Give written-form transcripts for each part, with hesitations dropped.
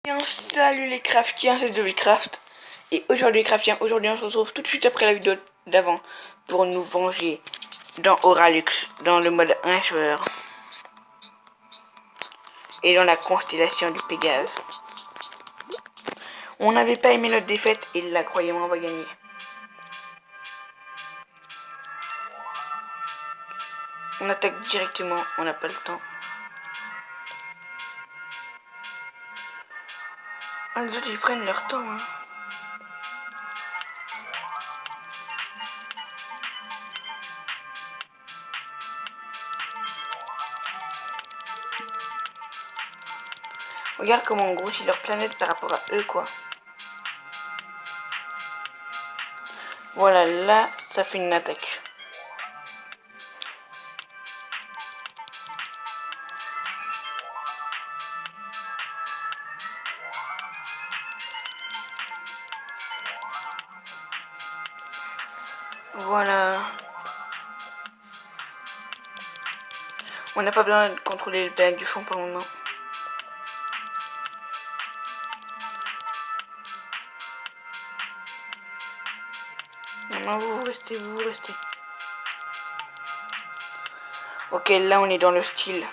Bien, salut les craftiens, c'est Devilcraft. Et aujourd'hui les craftiens, aujourd'hui on se retrouve tout de suite après la vidéo d'avant pour nous venger dans Auralux, dans le mode 1 joueur. Et dans la constellation du Pégase. On n'avait pas aimé notre défaite et là, croyez-moi, on va gagner. On attaque directement, on n'a pas le temps. Ah, les autres ils prennent leur temps, hein. Regarde comment on grossit leur planète par rapport à eux, quoi. Voilà, là, ça fait une attaque. Voilà. On n'a pas besoin de contrôler les planètes du fond pour le moment. Non, vous restez, vous restez. Ok, là on est dans le style.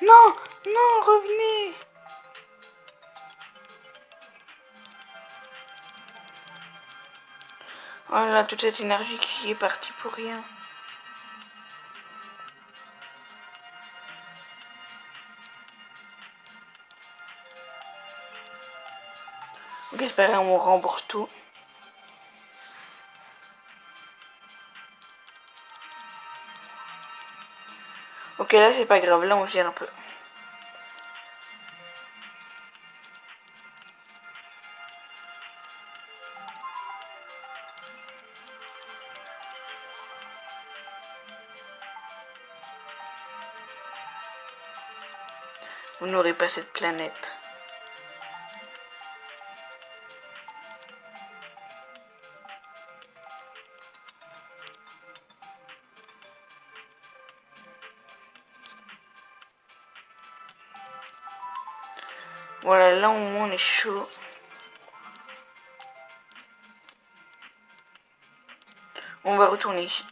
Non, non, revenez. Voilà, toute cette énergie qui est partie pour rien. Ok, c'est pas grave, on rembourse tout. Ok, là c'est pas grave, là on gère un peu. Vous n'aurez pas cette planète. Voilà, là au moins on est chaud. On va retourner ici.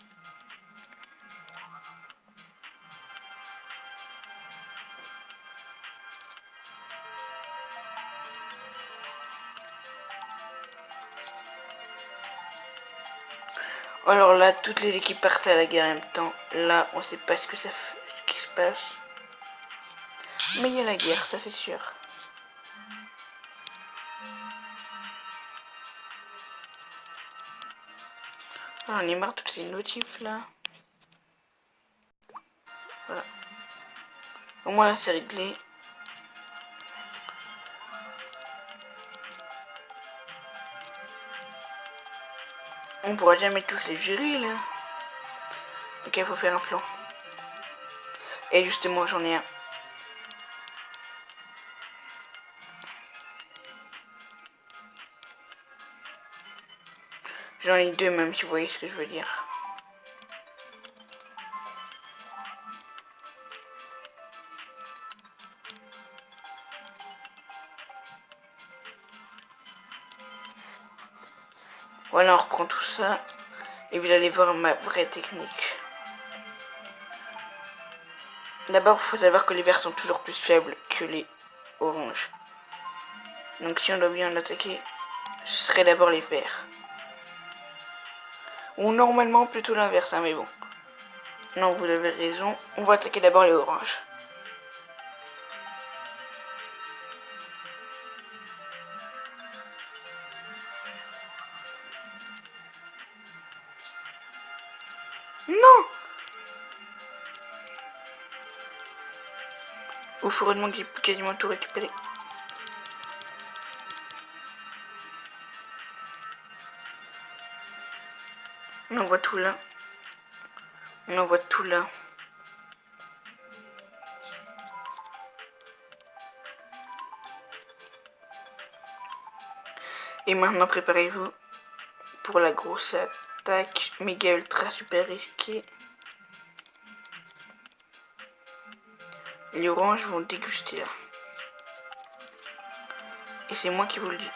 Alors là, toutes les équipes partent à la guerre en même temps. Là, on sait pas ce qui se passe. Mais il y a la guerre, ça c'est sûr. Ah, on est marre de toutes ces notifs là. Voilà. Au moins là c'est réglé. On pourra jamais tous les gérer là. Ok, il faut faire un plan. Et justement, j'en ai un. J'en ai deux même, si vous voyez ce que je veux dire. Voilà, on reprend tout ça. Et vous allez voir ma vraie technique. D'abord, il faut savoir que les verts sont toujours plus faibles que les oranges. Donc si on doit bien l'attaquer, ce serait d'abord les verts. Ou normalement plutôt l'inverse, hein, mais bon. Non, vous avez raison. On va attaquer d'abord les oranges. Non! Au heureusement que j'ai quasiment tout récupéré. On envoie tout là. On envoie tout là. Et maintenant, préparez-vous. pour la grosse attaque méga ultra super risquée. Les oranges vont déguster là. Et c'est moi qui vous le dis.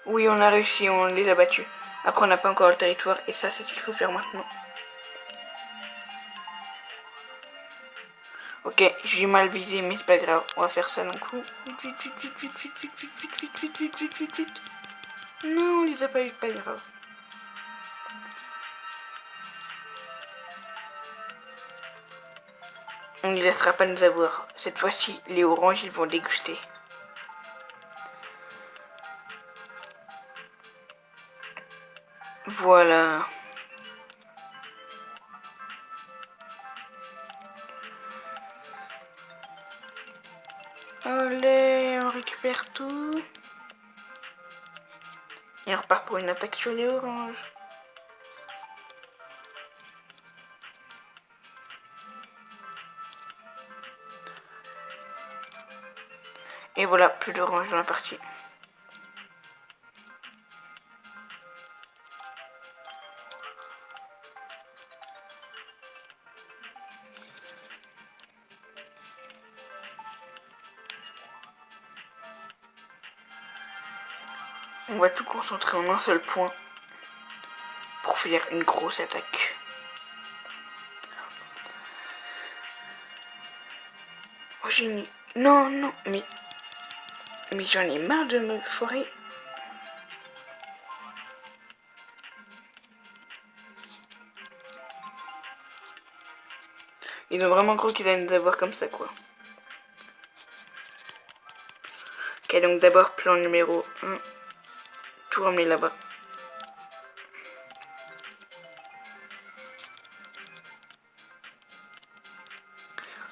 Oui, on a réussi, on les a battus. Après, on n'a pas encore le territoire et ça, c'est ce qu'il faut faire maintenant. Ok, j'ai mal visé, mais c'est pas grave. On va faire ça d'un coup. Vite. Non, on les a pas eu, pas grave. On ne laissera pas nous avoir. Cette fois-ci, les oranges, ils vont déguster. Voilà. Allez, on récupère tout. Et on repart pour une attaque sur les oranges. Et voilà, plus d'oranges dans la partie. On va tout concentrer en un seul point pour faire une grosse attaque. Oh, j'ai mis... Non, mais j'en ai marre de me foirer. Ils ont vraiment cru qu'ils allaient nous avoir comme ça, quoi. Ok, donc d'abord, plan numéro 1. Tout ramener là-bas.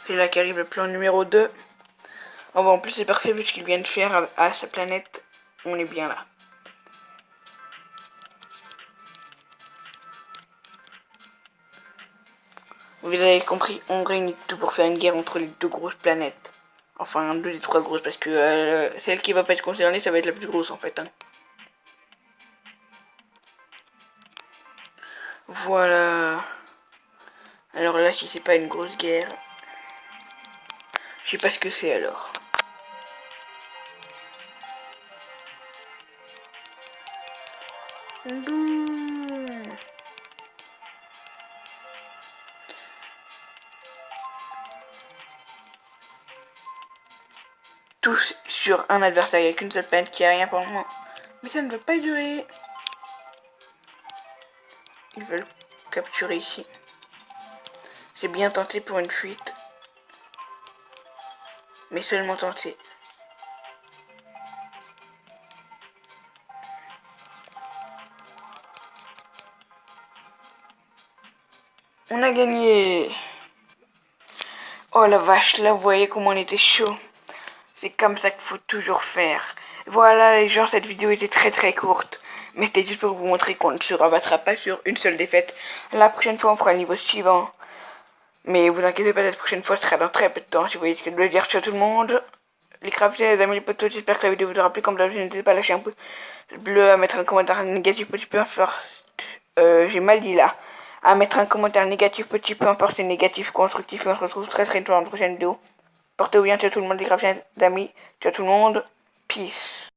C'est là qu'arrive le plan numéro 2. Oh, bon, en plus, c'est parfait vu ce qu'il vient de faire à sa planète. On est bien là. Vous avez compris, on réunit tout pour faire une guerre entre les deux grosses planètes. Enfin, deux des trois grosses, parce que celle qui va pas être concernée, ça va être la plus grosse en fait. Hein. Voilà. Alors là, si c'est pas une grosse guerre, je sais pas ce que c'est alors. Boum. Tous sur un adversaire, il n'y a qu'une seule planète qui a rien pour le moment. Mais ça ne va pas durer. Ils veulent capturer ici. C'est bien tenté pour une fuite. Mais seulement tenté. On a gagné. Oh la vache, là vous voyez comment on était chaud. C'est comme ça qu'il faut toujours faire. Voilà les gens, cette vidéo était très courte. Mais c'était juste pour vous montrer qu'on ne se rabattra pas sur une seule défaite. La prochaine fois on fera le niveau suivant. Mais vous inquiétez pas, cette prochaine fois sera dans très peu de temps. Si vous voyez ce que je veux dire, ciao tout le monde. Les craftiers, les amis, les potos, j'espère que la vidéo vous aura plu. Comme d'habitude, n'hésitez pas à lâcher un pouce bleu, à mettre un commentaire négatif, petit peu importe. J'ai mal dit là. À mettre un commentaire négatif, petit peu importe, c'est négatif, constructif. Et on se retrouve très vite dans la prochaine vidéo. Portez-vous bien, ciao tout le monde, les craftiers, les amis, ciao tout le monde. Peace.